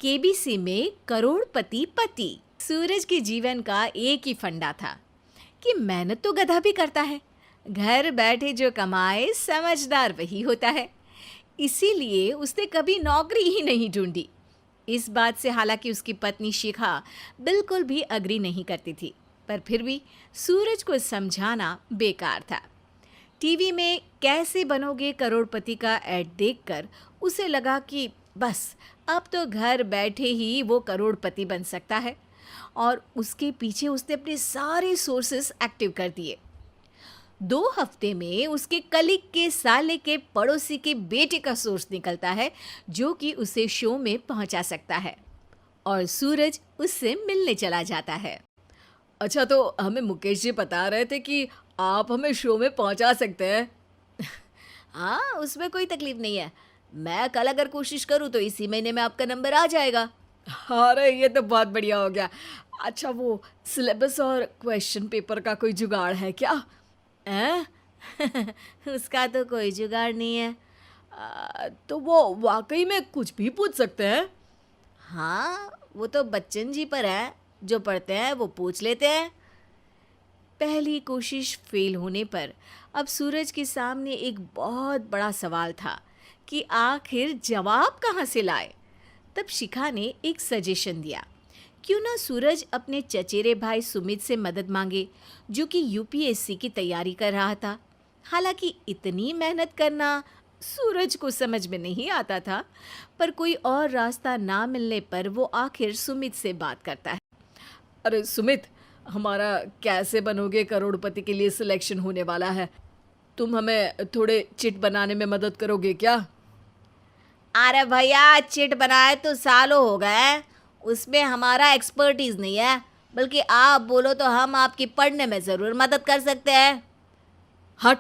KBC में करोड़पति पति। सूरज के जीवन का एक ही फंडा था कि मेहनत तो गधा भी करता है, घर बैठे जो कमाए समझदार वही होता है। इसीलिए उसने कभी नौकरी ही नहीं ढूंढी। इस बात से हालांकि उसकी पत्नी शिखा बिल्कुल भी अग्री नहीं करती थी, पर फिर भी सूरज को समझाना बेकार था। टीवी में कैसे बनोगे करोड़पति का ऐड देखकर उसे लगा कि बस अब तो घर बैठे ही वो करोड़पति बन सकता है, और उसके पीछे उसने अपने सारे सोर्सेस एक्टिव कर दिए। 2 हफ्ते में उसके कलीग के साले के पड़ोसी के बेटे का सोर्स निकलता है जो कि उसे शो में पहुंचा सकता है, और सूरज उससे मिलने चला जाता है। अच्छा, तो हमें मुकेश जी बता रहे थे कि आप हमें शो में पहुंचा सकते हैं। हाँ, उसमें कोई तकलीफ नहीं है। मैं कल अगर कोशिश करूँ तो इसी महीने में आपका नंबर आ जाएगा। अरे ये तो बहुत बढ़िया हो गया। अच्छा, वो सिलेबस और क्वेश्चन पेपर का कोई जुगाड़ है क्या? हैं? उसका तो कोई जुगाड़ नहीं है। तो वो वाकई में कुछ भी पूछ सकते हैं? हाँ, वो तो बच्चन जी पर है, जो पढ़ते हैं वो पूछ लेते हैं। पहली कोशिश फेल होने पर अब सूरज के सामने एक बहुत बड़ा सवाल था कि आखिर जवाब कहाँ से लाए। तब शिखा ने एक सजेशन दिया, क्यों ना सूरज अपने चचेरे भाई सुमित से मदद मांगे, जो कि यूपीएससी की तैयारी कर रहा था। हालांकि इतनी मेहनत करना सूरज को समझ में नहीं आता था, पर कोई और रास्ता ना मिलने पर वो आखिर सुमित से बात करता है। अरे सुमित, हमारा कैसे बनोगे करोड़पति के लिए सिलेक्शन होने वाला है। तुम हमें थोड़े चिट बनाने में मदद करोगे क्या? अरे भैया, चिट बनाए तो सालों हो गए, उसमें हमारा एक्सपर्टीज नहीं है, बल्कि आप बोलो तो हम आपकी पढ़ने में ज़रूर मदद कर सकते हैं। हट,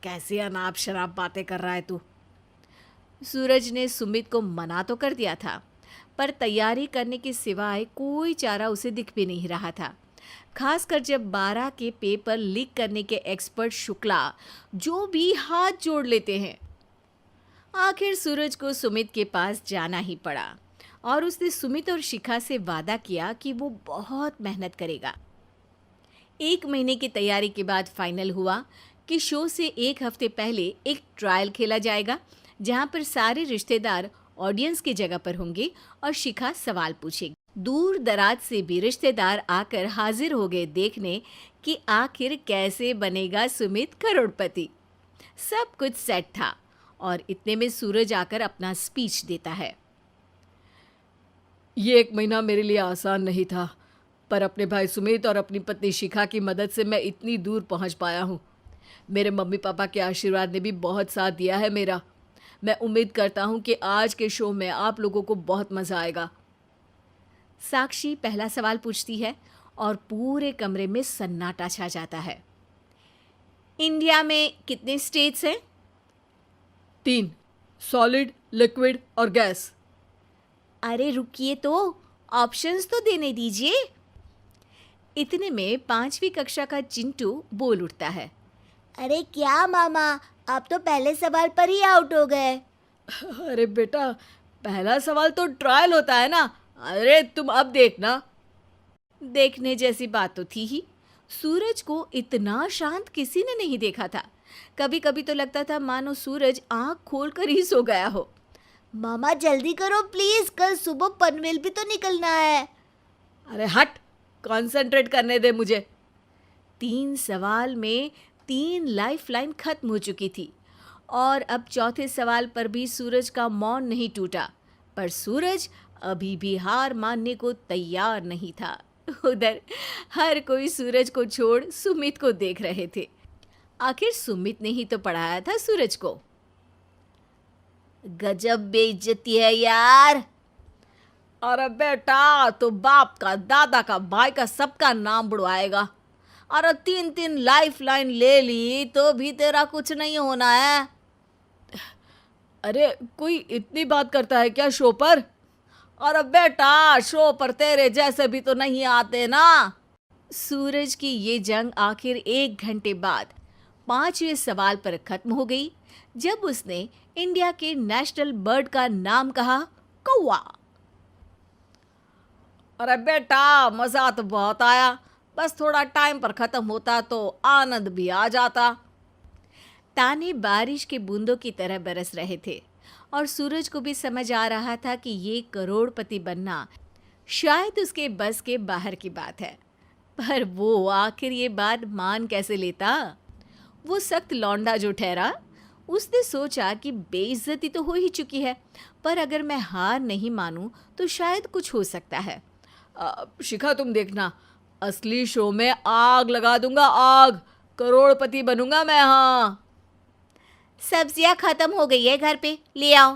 कैसी अनाप शराब बातें कर रहा है तू। सूरज ने सुमित को मना तो कर दिया था, पर तैयारी करने के सिवाय कोई चारा उसे दिख भी नहीं रहा था, खासकर जब 12 के पेपर लीक करने के एक्सपर्ट शुक्ला जो भी हाथ जोड़ लेते हैं। आखिर सूरज को सुमित के पास जाना ही पड़ा, और उसने सुमित और शिखा से वादा किया कि वो बहुत मेहनत करेगा। 1 महीने की तैयारी के बाद फाइनल हुआ कि शो से 1 हफ्ते पहले एक ट्रायल खेला जाएगा, जहां पर सारे रिश्तेदार ऑडियंस की जगह पर होंगे और शिखा सवाल पूछेगी। दूर दराज से भी रिश्तेदार आकर हाजिर हो गए देखने कि आखिर कैसे बनेगा सुमित करोड़पति। सब कुछ सेट था, और इतने में सूरज आकर अपना स्पीच देता है। ये 1 महीना मेरे लिए आसान नहीं था, पर अपने भाई सुमित और अपनी पत्नी शिखा की मदद से मैं इतनी दूर पहुंच पाया हूँ। मेरे मम्मी पापा के आशीर्वाद ने भी बहुत साथ दिया है मेरा। मैं उम्मीद करता हूँ कि आज के शो में आप लोगों को बहुत मज़ा आएगा। साक्षी पहला सवाल पूछती है और पूरे कमरे में सन्नाटा छा जाता है। इंडिया में कितने स्टेट्स हैं? 3, सॉलिड, लिक्विड और गैस। अरे रुकिए, तो ऑप्शंस तो देने दीजिए। इतने में 5वीं कक्षा का चिंटू बोल उठता है। अरे क्या मामा, आप तो पहले सवाल पर ही आउट हो गए। अरे बेटा, पहला सवाल तो ट्रायल होता है ना। अरे तुम अब देखना। देखने जैसी बात तो थी ही। सूरज को इतना शांत किसी ने नहीं देखा था। कभी कभी तो लगता था मानो सूरज आंख खोलकर ही सो गया हो। मामा जल्दी करो प्लीज, कल सुबह पनवेल भी तो निकलना है। अरे हट, कंसंट्रेट करने दे मुझे। 3 सवाल में 3 लाइफलाइन खत्म हो चुकी थी, और अब चौथे सवाल पर भी सूरज का मौन नहीं टूटा। पर सूरज अभी भी हार मानने को तैयार नहीं था। उधर हर कोई सूरज को छोड़ सुमित को देख रहे थे। आखिर सुमित ने ही तो पढ़ाया था सूरज को। गजब बेइज्जती है यार। अरे बेटा, तो बाप का, दादा का, भाई का, सबका नाम बुड़वाएगा। अरे 3 लाइफलाइन ले ली तो भी तेरा कुछ नहीं होना है। अरे कोई इतनी बात करता है क्या शो पर? अरे बेटा, शो पर तेरे जैसे भी तो नहीं आते ना। सूरज की ये जंग आखिर 1 घंटे बाद 5वें सवाल पर खत्म हो गई, जब उसने इंडिया के नेशनल बर्ड का नाम कहा, कौवा। अरे बेटा, मजा तो बहुत आया, बस थोड़ा टाइम पर खत्म होता तो आनंद भी आ जाता। ताने बारिश के बूंदों की तरह बरस रहे थे और सूरज को भी समझ आ रहा था कि ये करोड़पति बनना शायद उसके बस के बाहर की बात है। पर वो आखिर ये बात मान कैसे लेता? वो सख्त लौंडा जो ठहरा, उसने सोचा कि बेइज्जती तो हो ही चुकी है, पर अगर मैं हार नहीं मानूं तो शायद कुछ हो सकता है। शिखा, तुम देखना, असली शो में आग लगा दूंगा, आग। करोड़पति बनूंगा मैं। हाँ, सब्जियां खत्म हो गई है घर पे, ले आओ।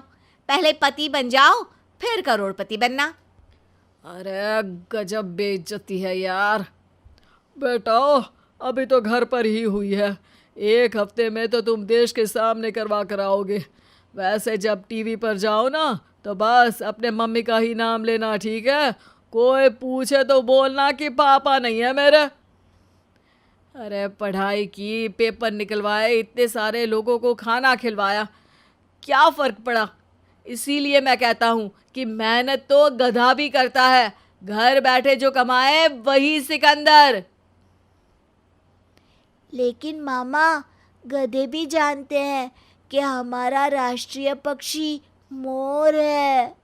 पहले पति बन जाओ, फिर करोड़पति बनना। अरे गजब बेइज्जती है यार। बेटा, अभी तो घर पर ही हुई है, 1 हफ्ते में तो तुम देश के सामने करवा कर आओगे। वैसे जब टीवी पर जाओ ना, तो बस अपने मम्मी का ही नाम लेना, ठीक है? कोई पूछे तो बोलना कि पापा नहीं है मेरे। अरे पढ़ाई की, पेपर निकलवाए, इतने सारे लोगों को खाना खिलवाया, क्या फ़र्क पड़ा? इसीलिए मैं कहता हूँ कि मेहनत तो गधा भी करता है, घर बैठे जो कमाए वही सिकंदर। लेकिन मामा, गधे भी जानते हैं कि हमारा राष्ट्रीय पक्षी मोर है।